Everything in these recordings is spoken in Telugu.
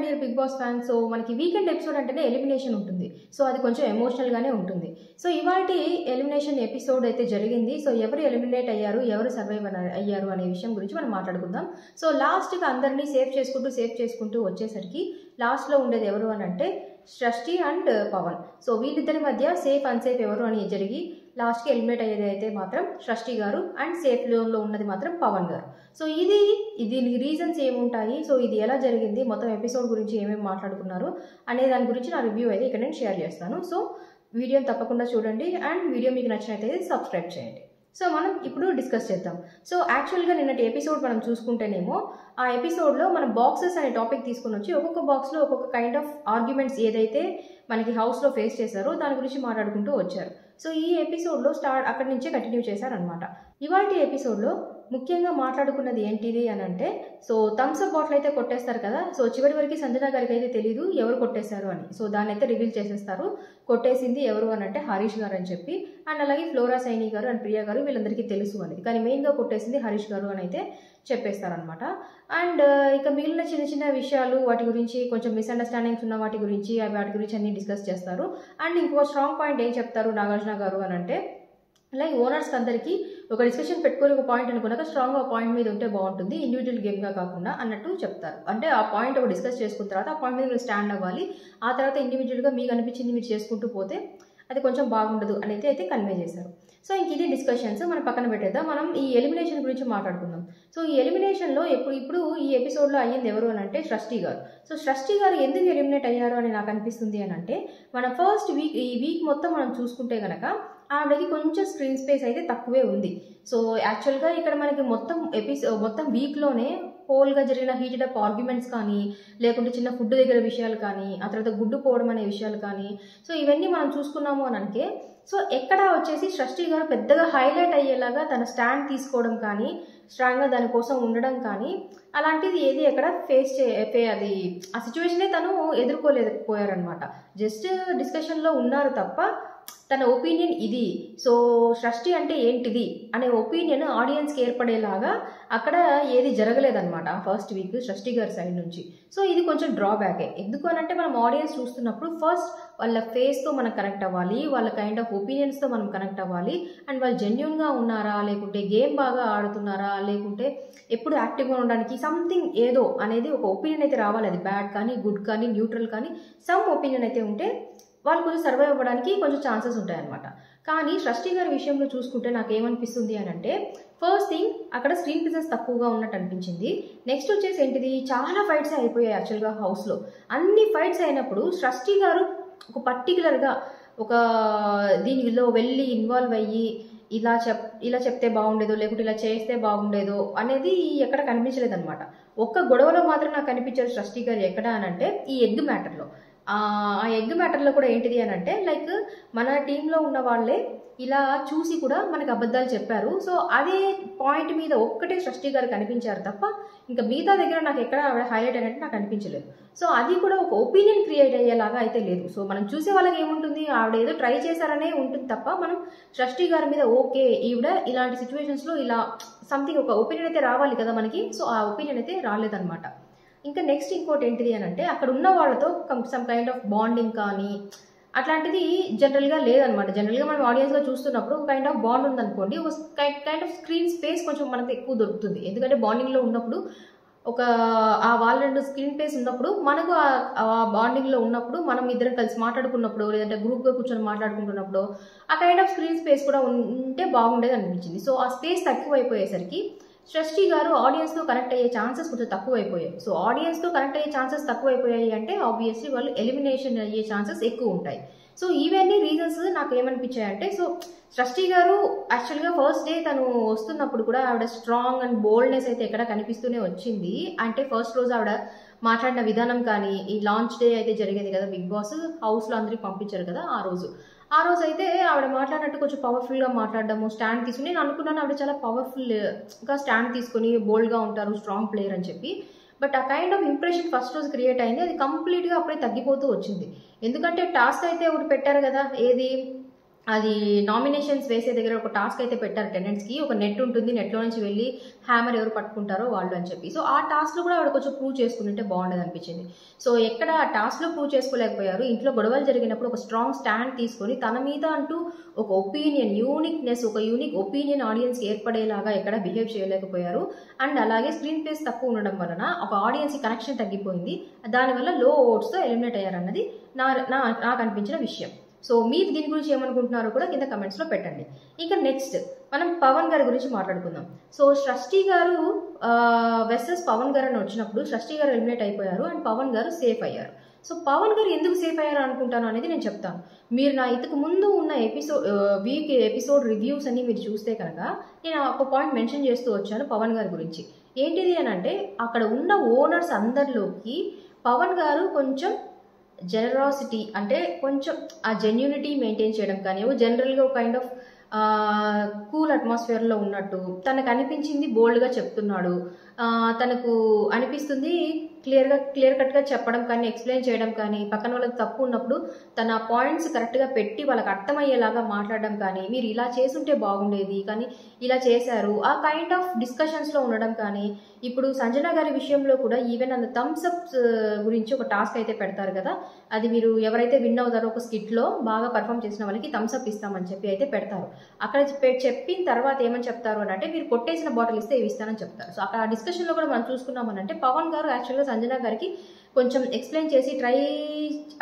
Dear Bigg Boss fans. So మనకి వీకెండ్ ఎపిసోడ్ అంటేనే ఎలిమినేషన్ ఉంటుంది. సో అది కొంచెం ఎమోషనల్గానే ఉంటుంది. సో ఇవాల్టి ఎలిమినేషన్ ఎపిసోడ్ అయితే జరిగింది. సో ఎవరు ఎలిమినేట్ అయ్యారు, ఎవరు సర్వైవ్ అయ్యారు అనే విషయం గురించి మనం మాట్లాడుకుందాం. సో లాస్ట్కి అందరినీ సేవ్ చేసుకుంటూ వచ్చేసరికి లాస్ట్లో ఉండేది ఎవరు అని అంటే సృష్టి అండ్ పవన్. సో వీళ్ళిద్దరి మధ్య సేఫ్ అన్సేఫ్ ఎవరు అని జరిగి లాస్ట్కి ఎలిమినేట్ అయ్యేది అయితే మాత్రం సృష్టి గారు అండ్ సేఫ్ జోన్లో ఉన్నది మాత్రం పవన్ గారు. సో దీనికి రీజన్స్ ఏముంటాయి, సో ఇది ఎలా జరిగింది, మొత్తం ఎపిసోడ్ గురించి ఏమేమి మాట్లాడుకున్నారు అనే దాని గురించి నా రివ్యూ అయితే ఇక్కడ నేను షేర్ చేస్తాను. సో వీడియోని తప్పకుండా చూడండి అండ్ వీడియో మీకు నచ్చినట్లయితే సబ్స్క్రైబ్ చేయండి. సో మనం ఇప్పుడు డిస్కస్ చేద్దాం. సో యాక్చువల్గా నిన్నటి ఎపిసోడ్ మనం చూసుకుంటేనేమో ఆ ఎపిసోడ్లో మనం బాక్సెస్ అనే టాపిక్ తీసుకుని వచ్చి ఒక్కొక్క బాక్స్లో ఒక్కొక్క కైండ్ ఆఫ్ ఆర్గ్యుమెంట్స్ ఏదైతే మనకి హౌస్లో ఫేస్ చేశారో దాని గురించి మాట్లాడుకుంటూ వచ్చారు. సో ఈ ఎపిసోడ్లో అక్కడి నుంచే కంటిన్యూ చేశారనమాట. ఇవాల్టి ఎపిసోడ్లో ముఖ్యంగా మాట్లాడుకున్నది ఏంటిది అని అంటే, సో థమ్స్అప్ బాటిల్ అయితే కొట్టేస్తారు కదా. సో చివరి వరకు సంజన గారికి అయితే తెలీదు ఎవరు కొట్టేశారు అని. సో దాన్ని అయితే రివీల్ చేసేస్తారు. కొట్టేసింది ఎవరు అని అంటే హరీష్ గారు అని చెప్పి, అండ్ అలాగే ఫ్లోరా సైని గారు అండ్ ప్రియా గారు వీళ్ళందరికీ తెలుసు అనేది, కానీ మెయిన్గా కొట్టేసింది హరీష్ గారు అని అయితే చెప్పేస్తారనమాట. అండ్ ఇక మిగిలిన చిన్న చిన్న విషయాలు వాటి గురించి కొంచెం మిస్అండర్స్టాండింగ్స్ ఉన్న వాటి గురించి అన్ని డిస్కస్ చేస్తారు. అండ్ ఇంకో స్ట్రాంగ్ పాయింట్ ఏం చెప్తారు నాగార్జున గారు అని అంటే, లైక్ ఓనర్స్కి అందరికీ ఒక డిస్కషన్ పెట్టుకొని ఒక పాయింట్ అనుకున్నాక స్ట్రాంగ్గా ఆ పాయింట్ మీద ఉంటే బాగుంటుంది, ఇండివిజువల్ గేమ్గా కాకుండా అన్నట్టు చెప్తారు. అంటే ఆ పాయింట్ ఒక డిస్కస్ చేసుకున్న తర్వాత ఆ పాయింట్ మీద మీరు స్టాండ్ అవ్వాలి, ఆ తర్వాత ఇండివిజువల్గా మీకు అనిపించింది మీరు చేసుకుంటూ పోతే అది కొంచెం బాగుండదు అనేది అయితే కన్వే చేశారు. సో ఇంక ఇది డిస్కషన్స్ మనం పక్కన పెట్టేద్దాం. మనం ఈ ఎలిమినేషన్ గురించి మాట్లాడుకుందాం. సో ఈ ఎలిమినేషన్లో ఇప్పుడు ఈ ఎపిసోడ్లో అయ్యింది ఎవరు అని అంటే సృష్టి గారు. సో సృష్టి గారు ఎందుకు ఎలిమినేట్ అయ్యారు అని నాకు అనిపిస్తుంది అని అంటే, మన ఫస్ట్ వీక్ ఈ వీక్ మొత్తం మనం చూసుకుంటే ఆవిడకి కొంచెం స్క్రీన్ స్పేస్ అయితే తక్కువే ఉంది. సో యాక్చువల్గా ఇక్కడ మనకి మొత్తం వీక్లోనే హోల్గా జరిగిన హీటెడ్ అప్ ఆర్గ్యుమెంట్స్ కానీ, లేకుంటే చిన్న ఫుడ్ దగ్గర విషయాలు కానీ, ఆ తర్వాత గుడ్డు పోవడం అనే విషయాలు కానీ, సో ఇవన్నీ మనం చూసుకున్నాము అని అంటే, సో ఎక్కడ వచ్చేసి సృష్టి గారు పెద్దగా హైలైట్ అయ్యేలాగా తన స్టాండ్ తీసుకోవడం కానీ, స్ట్రాంగ్గా దానికోసం ఉండడం కానీ అలాంటిది ఏది ఎక్కడ ఆ సిచ్యువేషనే తను ఎదుర్కోలేకపోయారనమాట. జస్ట్ డిస్కషన్లో ఉన్నారు తప్ప తన ఒపీనియన్ ఇది, సో సృష్టి అంటే ఏంటిది అనే ఒపీనియన్ ఆడియన్స్కి ఏర్పడేలాగా అక్కడ ఏది జరగలేదన్నమాట ఆ ఫస్ట్ వీక్ సృష్టి గారి సైడ్ నుంచి. సో ఇది కొంచెం డ్రాబ్యాకే. ఎందుకు అని అంటే, మనం ఆడియన్స్ చూస్తున్నప్పుడు ఫస్ట్ వాళ్ళ ఫేస్తో మనం కనెక్ట్ అవ్వాలి, వాళ్ళ కైండ్ ఆఫ్ ఒపీనియన్స్తో మనం కనెక్ట్ అవ్వాలి. అండ్ వాళ్ళు జెన్యున్గా ఉన్నారా, లేకుంటే గేమ్ బాగా ఆడుతున్నారా, లేకుంటే ఎప్పుడు యాక్టివ్గా ఉండడానికి సంథింగ్ ఏదో అనేది ఒక ఒపీనియన్ అయితే రావాలి. అది బ్యాడ్ కానీ, గుడ్ కానీ, న్యూట్రల్ కానీ సమ్ ఒపీనియన్ అయితే ఉంటే వాళ్ళు కొంచెం సర్వైవ్ అవ్వడానికి కొంచెం ఛాన్సెస్ ఉంటాయన్నమాట. కానీ సృష్టి గారి విషయంలో చూసుకుంటే నాకు ఏమనిపిస్తుంది అని అంటే, ఫస్ట్ థింగ్ అక్కడ స్క్రీన్ ప్రెజెన్స్ తక్కువగా ఉన్నట్టు అనిపించింది. నెక్స్ట్ వచ్చేసి ఏంటిది, చాలా ఫైట్స్ అయిపోయాయి యాక్చువల్గా హౌస్లో. అన్ని ఫైట్స్ అయినప్పుడు సృష్టి గారు ఒక పర్టికులర్గా ఒక దీనిలో వెళ్ళి ఇన్వాల్వ్ అయ్యి ఇలా చెప్తే బాగుండేదో, లేకుంటే ఇలా చేస్తే బాగుండేదో అనేది ఎక్కడ కనిపించలేదు అనమాట. ఒక్క గొడవలో మాత్రం నాకు కనిపించారు సృష్టి గారు ఎక్కడ అని అంటే, ఈ ఎగ్ మ్యాటర్లో. ఆ ఎగ్ మ్యాటర్లో కూడా ఏంటిది అని అంటే, లైక్ మన టీంలో ఉన్న వాళ్ళే ఇలా చూసి కూడా మనకు అబద్ధాలు చెప్పారు. సో అదే పాయింట్ మీద ఒక్కటే సృష్టి గారు కనిపించారు తప్ప ఇంకా మిగతా దగ్గర నాకు ఎక్కడ ఆవిడ హైలైట్ అయినట్టు నాకు అనిపించలేదు. సో అది కూడా ఒక ఒపీనియన్ క్రియేట్ అయ్యేలాగా అయితే లేదు. సో మనం చూసే వాళ్ళకి ఏముంటుంది, ఆవిడ ఏదో ట్రై చేశారనే ఉంటుంది తప్ప మనం సృష్టి గారి మీద ఓకే ఈవిడ ఇలాంటి సిచ్యువేషన్స్లో ఇలా సంథింగ్ ఒక ఒపీనియన్ అయితే రావాలి కదా మనకి. సో ఆ ఒపీనియన్ అయితే రాలేదన్నమాట. ఇంకా నెక్స్ట్ ఇంకోటి ఏంటిది అని అంటే, అక్కడ ఉన్న వాళ్ళతో సమ్ కైండ్ ఆఫ్ బాండింగ్ కానీ అట్లాంటిది జనరల్గా లేదనమాట. జనరల్గా మనం ఆడియన్స్గా చూస్తున్నప్పుడు ఒక కైండ్ ఆఫ్ బాండ్ ఉందనుకోండి, ఒక కైండ్ ఆఫ్ స్క్రీన్ స్పేస్ కొంచెం మనకు ఎక్కువ దొరుకుతుంది. ఎందుకంటే బాండింగ్లో ఉన్నప్పుడు వాళ్ళ రెండు స్క్రీన్ స్పేస్ ఉన్నప్పుడు మనకు ఆ బాండింగ్లో ఉన్నప్పుడు మనం ఇద్దరం కలిసి మాట్లాడుకున్నప్పుడు, లేదంటే గ్రూప్గా కూర్చొని మాట్లాడుకుంటున్నప్పుడు ఆ కైండ్ ఆఫ్ స్క్రీన్ స్పేస్ కూడా ఉంటే బాగుండేది అనిపించింది. సో ఆ స్పేస్ తక్కువైపోయేసరికి సృష్టి గారు ఆడియన్స్తో కనెక్ట్ అయ్యే ఛాన్సెస్ కొంచెం తక్కువైపోయాయి. సో ఆడియన్స్తో కనెక్ట్ అయ్యే ఛాన్సెస్ తక్కువైపోయాయి అంటే ఆబ్వియస్లీ వాళ్ళు ఎలిమినేషన్ అయ్యే ఛాన్సెస్ ఎక్కువ ఉంటాయి. సో ఇవన్నీ రీజన్స్ నాకు ఏమనిపించాయి అంటే, సో సృష్టి గారు యాక్చువల్గా ఫస్ట్ డే తను వస్తున్నప్పుడు కూడా ఆవిడ స్ట్రాంగ్ అండ్ బోల్డ్నెస్ అయితే ఎక్కడ కనిపిస్తూనే వచ్చింది. అంటే ఫస్ట్ రోజు ఆవిడ మాట్లాడిన విధానం కానీ, ఈ లాంచ్ డే అయితే జరిగేది కదా బిగ్ బాస్ హౌస్లో అందరికి పంపించారు కదా, ఆ రోజు అయితే ఆవిడ మాట్లాడినట్టు కొంచెం పవర్ఫుల్గా మాట్లాడడము, స్టాండ్ తీసుకుని, నేను అనుకున్నాను ఆవిడ చాలా పవర్ఫుల్గా స్టాండ్ తీసుకుని బోల్డ్గా ఉంటారు, స్ట్రాంగ్ ప్లేయర్ అని చెప్పి. బట్ ఆ కైండ్ ఆఫ్ ఇంప్రెషన్ ఫస్ట్ రోజు క్రియేట్ అయింది, అది కంప్లీట్గా అప్పుడే తగ్గిపోతూ వచ్చింది. ఎందుకంటే టాస్క్ అయితే ఒకటి పెట్టారు కదా, ఏది అది నామినేషన్స్ వేసే దగ్గర ఒక టాస్క్ అయితే పెట్టారు టెనెంట్స్కి. ఒక నెట్ ఉంటుంది, నెట్లో నుంచి వెళ్ళి హ్యామర్ ఎవరు పట్టుకుంటారో వాళ్ళు అని చెప్పి. సో ఆ టాస్క్లో కూడా ఆవిడ కొంచెం ప్రూవ్ చేసుకుంటుంటే బాగుండేది అనిపించింది. సో ఎక్కడ ఆ టాస్క్లో ప్రూవ్ చేసుకోలేకపోయారు. ఇంట్లో గొడవలు జరిగినప్పుడు ఒక స్ట్రాంగ్ స్టాండ్ తీసుకొని తన మీద అంటూ ఒక ఒపీనియన్, ఒక యూనిక్ ఒపీనియన్ ఆడియన్స్కి ఏర్పడేలాగా ఎక్కడ బిహేవ్ చేయలేకపోయారు. అండ్ అలాగే స్క్రీన్ ప్లేస్ తక్కువ ఉండడం వలన ఒక ఆడియన్స్కి కనెక్షన్ తగ్గిపోయింది. దానివల్ల లో ఓట్స్తో ఎలిమినేట్ అయ్యారన్నది నాకు అనిపించిన విషయం. సో మీరు దీని గురించి ఏమనుకుంటున్నారో కూడా కింద కమెంట్స్లో పెట్టండి. ఇంకా నెక్స్ట్ మనం పవన్ గారి గురించి మాట్లాడుకుందాం. సో సృష్టి గారు వెర్సెస్ పవన్ గారు అని వచ్చినప్పుడు సృష్టి గారు ఎలిమినేట్ అయిపోయారు అండ్ పవన్ గారు సేఫ్ అయ్యారు. సో పవన్ గారు ఎందుకు సేఫ్ అయ్యారు అనుకుంటాను అనేది నేను చెప్తాను. మీరు నా ఇంతకు ముందు ఉన్న ఎపిసోడ్ రివ్యూస్ అన్ని మీరు చూస్తే కనుక నేను ఒక పాయింట్ మెన్షన్ చేస్తూ వచ్చాను పవన్ గారి గురించి. ఏంటిది అని అంటే అక్కడ ఉన్న ఓనర్స్ అందరిలోకి పవన్ గారు కొంచెం జెనరాసిటీ అంటే కొంచెం ఆ జెన్యూనిటీ మెయింటైన్ చేయడం కానీ జనరల్గా ఒక కైండ్ ఆఫ్ కూల్ అట్మాస్ఫియర్లో ఉన్నట్టు తనకు అనిపించింది బోల్డ్గా చెప్తున్నాడు. తనకు అనిపిస్తుంది క్లియర్ కట్గా చెప్పడం కానీ ఎక్స్ప్లెయిన్ చేయడం కానీ పక్కన వాళ్ళకి తప్పు ఉన్నప్పుడు తన పాయింట్స్ కరెక్ట్గా పెట్టి వాళ్ళకి అర్థమయ్యేలాగా మాట్లాడడం కానీ మీరు ఇలా చేసుంటే బాగుండేది కానీ ఇలా చేశారు ఆ కైండ్ ఆఫ్ డిస్కషన్స్లో ఉండడం కానీ. ఇప్పుడు సంజన గారి విషయంలో కూడా ఈవెన్ అంత థమ్స్ అప్స్ గురించి ఒక టాస్క్ అయితే పెడతారు కదా, అది మీరు ఎవరైతే విన్ అవుతారో ఒక స్కిట్లో బాగా పర్ఫామ్ చేసిన వాళ్ళకి థమ్స్ అప్ ఇస్తామని చెప్పి అయితే పెడతారు. అక్కడ చెప్పిన తర్వాత ఏమని చెప్తారు అని అంటే మీరు కొట్టేసిన బాటిల్ ఇస్తే ఇవి ఇస్తానని చెప్తారు. సో అక్కడ డిస్కషన్లో కూడా మనం చూసుకున్నామని అంటే పవన్ గారు యాక్చువల్గా సంజన గారికి కొంచెం ఎక్స్ప్లెయిన్ చేసి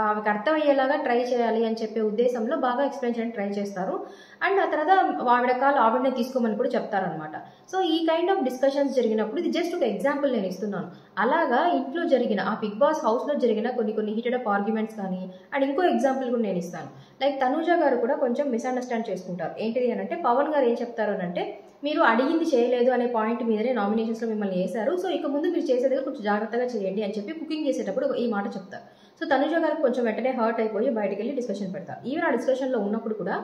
ఆమెకు అర్థమయ్యేలాగా ట్రై చేయాలి అని చెప్పే ఉద్దేశంలో బాగా ఎక్స్ప్లెయిన్ చేయడానికి ట్రై చేస్తారు. అండ్ ఆ తర్వాత ఆవిడనే తీసుకోమని కూడా చెప్తారనమాట. సో ఈ కైండ్ ఆఫ్ డిస్కషన్స్ జరిగినప్పుడు ఇది జస్ట్ ఒక ఎగ్జాంపుల్ నేను ఇస్తున్నాను. అలాగా ఇంట్లో జరిగిన ఆ బిగ్ బాస్ హౌస్లో జరిగిన కొన్ని హీటెడ్ అప్ ఆర్గ్యుమెంట్స్ కానీ అండ్ ఇంకో ఎగ్జాంపుల్ కూడా నేను ఇస్తాను. లైక్ తనూజ గారు కూడా కొంచెం మిస్అండర్స్టాండ్ చేసుకుంటారు. ఏంటిది అని అంటే పవన్ గారు ఏం చెప్తారు అని అంటే మీరు అడిగింది చేయలేదు అనే పాయింట్ మీదనే నామినేషన్స్లో మిమ్మల్ని వేశారు. సో ఇక ముందు మీరు చేసేది కొంచెం జాగ్రత్తగా చేయండి అని చెప్పి కుకింగ్ చేసేటప్పుడు ఈ మాట చెప్తారు. సో తనుజ గారు కొంచెం వెంటనే హర్ట్ అయిపోయి బయటకు వెళ్ళి డిస్కషన్ పెడతారు. ఈవెన్ ఆ డిస్కషన్లో ఉన్నప్పుడు కూడా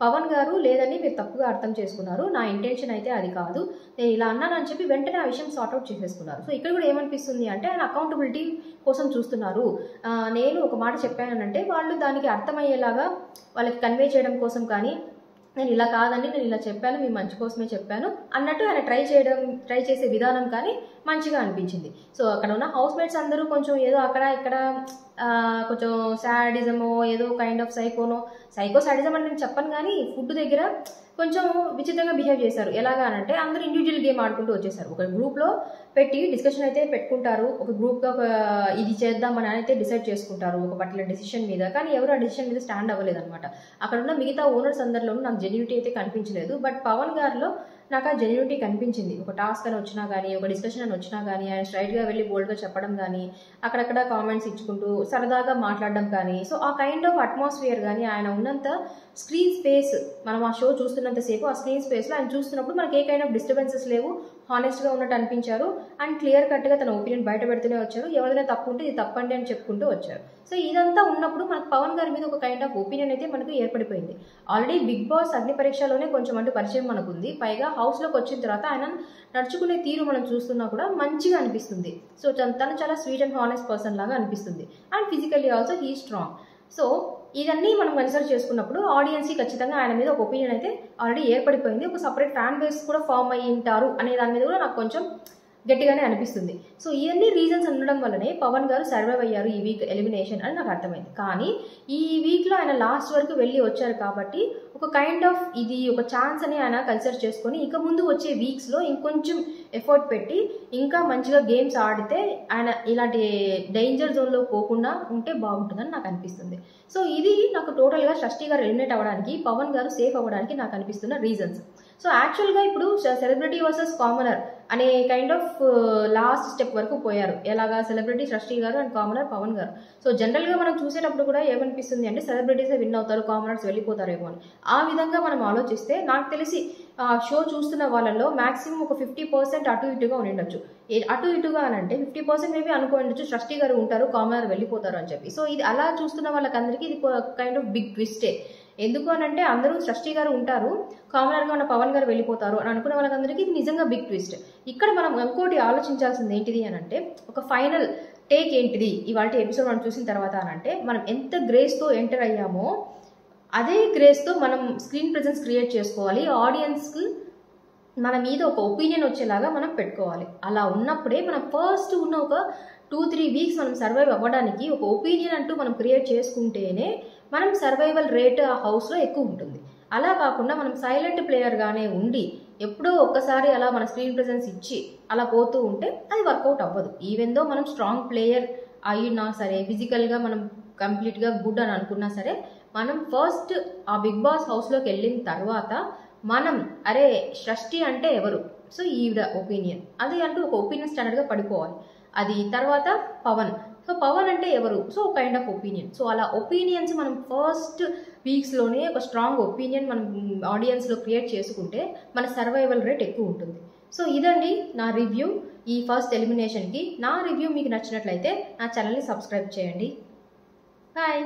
పవన్ గారు లేదని మీరు తప్పుగా అర్థం చేసుకున్నారు, నా ఇంటెన్షన్ అయితే అది కాదు, నేను ఇలా అన్నాను అని చెప్పి వెంటనే ఆ విషయం సార్ట్అవుట్ చేసేసుకున్నారు. సో ఇక్కడ కూడా ఏమనిపిస్తుంది అంటే ఆయన అకౌంటబిలిటీ కోసం చూస్తున్నారు. నేను ఒక మాట చెప్పానంటే వాళ్ళు దానికి అర్థమయ్యేలాగా వాళ్ళకి కన్వే చేయడం కోసం కానీ నేను ఇలా కాదండి నేను ఇలా చెప్పాను మీ మంచి కోసమే చెప్పాను అన్నట్టు ఆయన ట్రై చేసే విధానం కానీ మంచిగా అనిపించింది. సో అక్కడ ఉన్న హౌస్ మేట్స్ అందరూ కొంచెం ఏదో అక్కడ ఇక్కడ కొంచెం శాడిజమో ఏదో కైండ్ ఆఫ్ సైకో శాడిజం అని నేను చెప్పను కానీ ఫుడ్ దగ్గర కొంచెం విచిత్రంగా బిహేవ్ చేశారు. ఎలాగా అంటే అందరూ ఇండివిజువల్ గేమ్ ఆడుకుంటూ వచ్చేసారు. ఒక గ్రూప్లో పెట్టి డిస్కషన్ అయితే పెట్టుకుంటారు, ఒక గ్రూప్గా ఇది చేద్దామని అయితే డిసైడ్ చేసుకుంటారు ఒక పర్టికులర్ డెసిషన్ మీద. కానీ ఎవరు ఆ డెసిషన్ మీద స్టాండ్ అవ్వలేదు అనమాట. అక్కడ ఉన్న మిగతా ఓనర్స్ అందరిలోనూ నాకు జెన్యూనిటీ అయితే కనిపించలేదు. బట్ పవన్ గారిలో నాకు ఆ జెన్యూనిటీ కనిపించింది. ఒక టాస్క్ అని వచ్చినా కానీ ఒక డిస్కషన్ అని వచ్చినా కానీ ఆయన స్ట్రైట్గా వెళ్ళి బోల్డ్గా చెప్పడం కానీ అక్కడక్కడ కామెంట్స్ ఇచ్చుకుంటూ సరదాగా మాట్లాడడం కానీ సో ఆ కైండ్ ఆఫ్ అట్మాస్ఫియర్ కానీ ఆయన ఉన్నంత స్క్రీన్ స్పేస్ మనం ఆ షో చూస్తున్నంతసేపు ఆ స్క్రీన్ స్పేస్లో ఆయన చూస్తున్నప్పుడు మనకి ఏ కైండ్ ఆఫ్ డిస్టర్బెన్సెస్ లేవు, హానెస్ట్గా ఉన్నట్టు అనిపించారు అండ్ క్లియర్ కట్గా తన ఒపీనియన్ బయట పెడుతూనే వచ్చారు. ఎవరైనా తప్పు ఉంటే ఇది తప్పండి అని చెప్పుకుంటూ వచ్చారు. సో ఇదంతా ఉన్నప్పుడు మనకు పవన్ గారి మీద ఒక కైండ్ ఆఫ్ ఒపీనియన్ అయితే మనకు ఏర్పడిపోయింది. ఆల్రెడీ బిగ్ బాస్ అగ్ని పరీక్షలోనే కొంచెం అంటూ పరిచయం మనకు ఉంది. పైగా హౌస్లోకి వచ్చిన తర్వాత ఆయన నడుచుకునే తీరు మనం చూస్తున్నా కూడా మంచిగా అనిపిస్తుంది. సో తను చాలా స్వీట్ అండ్ హానెస్ట్ పర్సన్ లాగా అనిపిస్తుంది and physically also he strong. So ఇవన్నీ మనం కన్సిడర్ చేసుకున్నప్పుడు ఆడియన్స్కి ఖచ్చితంగా ఆయన మీద ఒక ఒపీనియన్ అయితే ఆల్రెడీ ఏర్పడిపోయింది. ఒక సపరేట్ ఫ్యాన్ బేస్ కూడా ఫామ్ అయ్యి ఉంటారు అనే దాని మీద కూడా నాకు కొంచెం గట్టిగానే అనిపిస్తుంది. సో ఇవన్నీ రీజన్స్ ఉండడం వల్లనే పవన్ గారు సర్వైవ్ అయ్యారు ఈ వీక్ ఎలిమినేషన్ అని నాకు అర్థమైంది. కానీ ఈ వీక్లో ఆయన లాస్ట్ వరకు వెళ్ళి వచ్చారు కాబట్టి ఒక కైండ్ ఆఫ్ ఇది ఒక ఛాన్స్ అని ఆయన కన్సిడర్ చేసుకొని ఇక ముందు వచ్చే వీక్స్లో ఇంకొంచెం ఎఫర్ట్ పెట్టి ఇంకా మంచిగా గేమ్స్ ఆడితే ఆయన ఇలాంటి డేంజర్ జోన్లో పోకుండా ఉంటే బాగుంటుందని నాకు అనిపిస్తుంది. సో ఇది నాకు టోటల్గా సృష్టి గారు ఎలిమినేట్ అవ్వడానికి పవన్ గారు సేఫ్ అవ్వడానికి నాకు అనిపిస్తున్న రీజన్స్. సో యాక్చువల్గా ఇప్పుడు సెలబ్రిటీ వర్సెస్ కామనర్ అనే కైండ్ ఆఫ్ లాస్ట్ స్టెప్ వరకు పోయారు. ఎలాగా సెలబ్రిటీ సృష్టి గారు అండ్ కామనర్ పవన్ గారు. సో జనరల్గా మనం చూసేటప్పుడు కూడా ఏమనిపిస్తుంది అంటే సెలబ్రిటీసే విన్ అవుతారు, కామనర్స్ వెళ్ళిపోతారేమో అని. ఆ విధంగా మనం ఆలోచిస్తే నాకు తెలిసి షో చూస్తున్న వాళ్ళలో మాక్సిమం ఒక 50% అటు ఇటుగా ఉండిండొచ్చు. అటు ఇటుగా అని అంటే 50% మేబీ అనుకోండొచ్చు సృష్టి గారు ఉంటారు, కామనర్ వెళ్ళిపోతారు అని చెప్పి. సో ఇది అలా చూస్తున్న వాళ్ళకందరికీ ఇది కైండ్ ఆఫ్ బిగ్ ట్విస్టే. ఎందుకు అని అంటే అందరూ సృష్టి గారు ఉంటారు, కామనర్గా ఉన్న పవన్ గారు వెళ్ళిపోతారు అని అనుకున్న వాళ్ళకందరికీ ఇది నిజంగా బిగ్ ట్విస్ట్. ఇక్కడ మనం ఇంకోటి ఆలోచించాల్సింది ఏంటిది అని అంటే ఒక ఫైనల్ టేక్ ఏంటిది ఇవాళ ఎపిసోడ్ మనం చూసిన తర్వాత అని అంటే మనం ఎంత గ్రేస్తో ఎంటర్ అయ్యామో అదే గ్రేస్తో మనం స్క్రీన్ ప్రెజెన్స్ క్రియేట్ చేసుకోవాలి. ఆడియన్స్కి మన మీద ఒక ఒపీనియన్ వచ్చేలాగా మనం పెట్టుకోవాలి. అలా ఉన్నప్పుడే మనం ఫస్ట్ ఉన్న ఒక 2-3 వీక్స్ మనం సర్వైవ్ అవ్వడానికి ఒక ఒపీనియన్ అంటూ మనం క్రియేట్ చేసుకుంటేనే మనం సర్వైవల్ రేట్ ఆ హౌస్లో ఎక్కువ ఉంటుంది. అలా కాకుండా మనం సైలెంట్ ప్లేయర్గానే ఉండి ఎప్పుడో ఒక్కసారి అలా మన స్క్రీన్ ప్రెజెన్స్ ఇచ్చి అలా పోతూ ఉంటే అది వర్కౌట్ అవ్వదు. ఈవెన్ దో మనం స్ట్రాంగ్ ప్లేయర్ అయినా సరే, ఫిజికల్గా మనం కంప్లీట్గా గుడ్ అని అనుకున్నా సరే, మనం ఫస్ట్ ఆ బిగ్ బాస్ హౌస్లోకి వెళ్ళిన తర్వాత మనం అరే షష్ఠి అంటే ఎవరు, సో ఈవిడ ఒపీనియన్ అది అంటూ ఒక ఒపీనియన్ స్టాండర్డ్గా పడిపోవాలి. అది తర్వాత పవన్, సో పవన్ అంటే ఎవరు, so kind of opinion. So అలా ఒపీనియన్స్ మనం ఫస్ట్ వీక్స్లోనే ఒక స్ట్రాంగ్ ఒపీనియన్ మనం ఆడియన్స్లో క్రియేట్ చేసుకుంటే మన సర్వైవల్ రేట్ ఎక్కువ ఉంటుంది. సో ఇదండి నా రివ్యూ ఈ ఫస్ట్ ఎలిమినేషన్కి. నా రివ్యూ మీకు నచ్చినట్లయితే నా ఛానల్ని సబ్స్క్రైబ్ చేయండి. బాయ్.